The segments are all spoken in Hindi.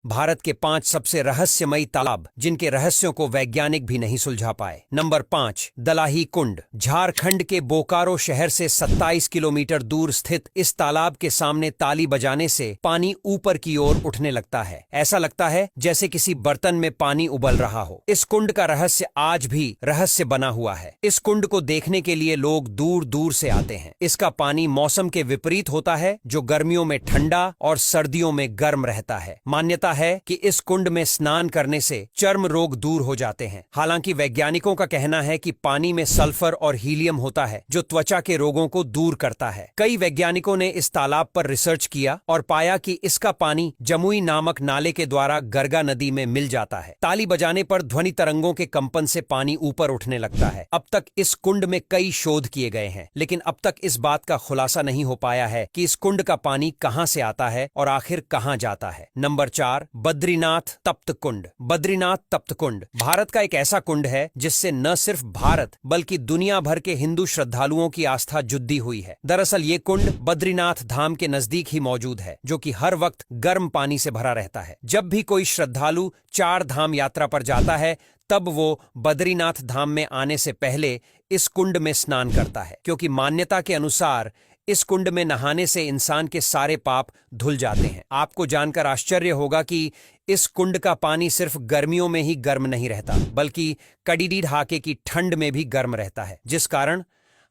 भारत के 5 सबसे रहस्यमयी तालाब जिनके रहस्यों को वैज्ञानिक भी नहीं सुलझा पाए। नंबर 5, दलाही कुंड। झारखंड के बोकारो शहर से 27 किलोमीटर दूर स्थित इस तालाब के सामने ताली बजाने से पानी ऊपर की ओर उठने लगता है। ऐसा लगता है जैसे किसी बर्तन में पानी उबल रहा हो। इस कुंड का रहस्य आज भी रहस्य बना हुआ है। इस कुंड को देखने के लिए लोग दूर दूर से आते हैं। इसका पानी मौसम के विपरीत होता है, जो गर्मियों में ठंडा और सर्दियों में गर्म रहता है। मान्यता है कि इस कुंड में स्नान करने से चर्म रोग दूर हो जाते हैं। हालांकि वैज्ञानिकों का कहना है कि पानी में सल्फर और हीलियम होता है, जो त्वचा के रोगों को दूर करता है। कई वैज्ञानिकों ने इस तालाब पर रिसर्च किया और पाया कि इसका पानी जमुई नामक नाले के द्वारा गरगा नदी में मिल जाता है। ताली बजाने पर ध्वनि तरंगों के कंपन से पानी ऊपर उठने लगता है। अब तक इस कुंड में कई शोध किए गए हैं, लेकिन अब तक इस बात का खुलासा नहीं हो पाया है कि इस कुंड का पानी कहां से आता है और आखिर कहां जाता है। नंबर 4, बद्रीनाथ तप्त कुंड। बद्रीनाथ तप्त कुंड भारत का एक ऐसा कुंड है जिससे न सिर्फ भारत बल्कि दुनिया भर के हिंदू श्रद्धालुओं की आस्था जुड़ी हुई है। दरअसल ये कुंड बद्रीनाथ धाम के नजदीक ही मौजूद है, जो कि हर वक्त गर्म पानी से भरा रहता है। जब भी कोई श्रद्धालु 4 धाम यात्रा पर जाता है, तब वो बद्रीनाथ धाम में आने से पहले इस कुंड में स्नान करता है, क्योंकि मान्यता के अनुसार इस कुंड में नहाने से इंसान के सारे पाप धुल जाते हैं। आपको जानकर आश्चर्य होगा कि इस कुंड का पानी सिर्फ गर्मियों में ही गर्म नहीं रहता, बल्कि कड़ीडी ढाके की ठंड में भी गर्म रहता है, जिस कारण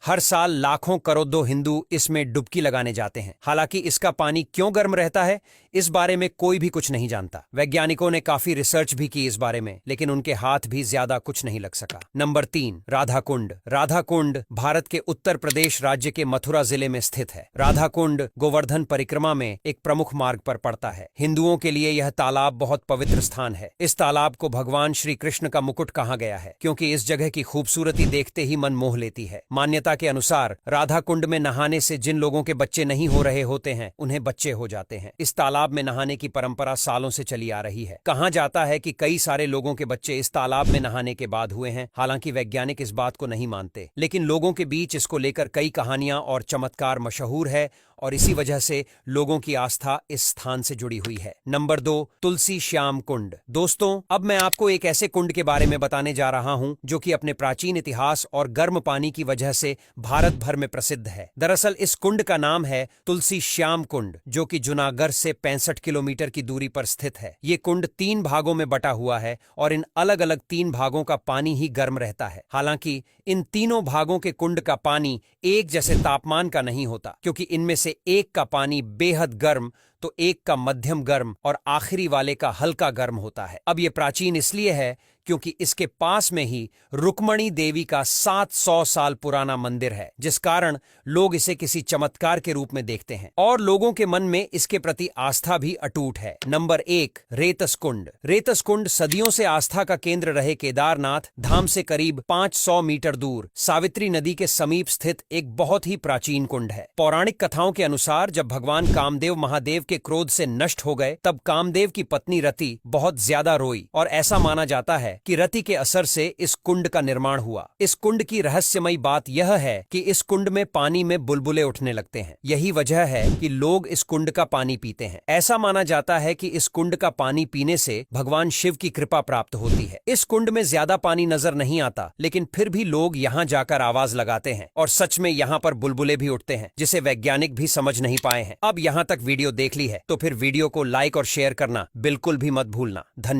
हर साल लाखों करोड़ों हिंदू इसमें डुबकी लगाने जाते हैं। हालांकि इसका पानी क्यों गर्म रहता है, इस बारे में कोई भी कुछ नहीं जानता। वैज्ञानिकों ने काफी रिसर्च भी की इस बारे में, लेकिन उनके हाथ भी ज्यादा कुछ नहीं लग सका। नंबर 3, राधा कुंड। राधा कुंड भारत के उत्तर प्रदेश राज्य के मथुरा जिले में स्थित है। राधा कुंड गोवर्धन परिक्रमा में एक प्रमुख मार्ग पर पड़ता है। हिंदुओं के लिए यह तालाब बहुत पवित्र स्थान है। इस तालाब को भगवान श्री कृष्ण का मुकुट कहा गया है, क्योंकि इस जगह की खूबसूरती देखते ही मन मोह लेती है। मान्यता के अनुसार राधा कुंड में नहाने से जिन लोगों के बच्चे नहीं हो रहे होते हैं, उन्हें बच्चे हो जाते हैं। इस तालाब में नहाने की परंपरा सालों से चली आ रही है। कहा जाता है कि कई सारे लोगों के बच्चे इस तालाब में नहाने के बाद हुए हैं। हालांकि वैज्ञानिक इस बात को नहीं मानते, लेकिन लोगों के बीच इसको लेकर कई कहानियां और चमत्कार मशहूर है, और इसी वजह से लोगों की आस्था इस स्थान से जुड़ी हुई है। नंबर 2, तुलसी श्याम कुंड। दोस्तों, अब मैं आपको एक ऐसे कुंड के बारे में बताने जा रहा हूं जो कि अपने प्राचीन इतिहास और गर्म पानी की वजह से भारत भर में प्रसिद्ध है। दरअसल इस कुंड का नाम है तुलसी श्याम कुंड, जो कि जूनागढ़ से 65 किलोमीटर की दूरी पर स्थित है। ये कुंड 3 भागों में बटा हुआ है और इन अलग अलग 3 भागों का पानी ही गर्म रहता है। हालांकि इन तीनों भागों के कुंड का पानी एक जैसे तापमान का नहीं होता, क्योंकि इनमें से एक का पानी बेहद गर्म, तो एक का मध्यम गर्म और आखिरी वाले का हल्का गर्म होता है। अब यह प्राचीन इसलिए है क्योंकि इसके पास में ही रुक्मणी देवी का 700 साल पुराना मंदिर है, जिस कारण लोग इसे किसी चमत्कार के रूप में देखते हैं और लोगों के मन में इसके प्रति आस्था भी अटूट है। नंबर 1, रेतस कुंड। रेतस कुंड सदियों से आस्था का केंद्र रहे केदारनाथ धाम से करीब 500 मीटर दूर सावित्री नदी के समीप स्थित एक बहुत ही प्राचीन कुंड है। पौराणिक कथाओं के अनुसार जब भगवान कामदेव महादेव के क्रोध से नष्ट हो गए, तब कामदेव की पत्नी रति बहुत ज्यादा रोई और ऐसा माना जाता है कि रति के असर से इस कुंड का निर्माण हुआ। इस कुंड की रहस्यमयी बात यह है कि इस कुंड में पानी में बुलबुले उठने लगते हैं। यही वजह है कि लोग इस कुंड का पानी पीते हैं। ऐसा माना जाता है कि इस कुंड का पानी पीने से भगवान शिव की कृपा प्राप्त होती है। इस कुंड में ज्यादा पानी नजर नहीं आता, लेकिन फिर भी लोग यहाँ जाकर आवाज लगाते हैं और सच में यहाँ पर बुलबुले भी उठते हैं, जिसे वैज्ञानिक भी समझ नहीं पाए हैं। अब यहाँ तक वीडियो देख ली है तो फिर वीडियो को लाइक और शेयर करना बिल्कुल भी मत भूलना। धन्यवाद।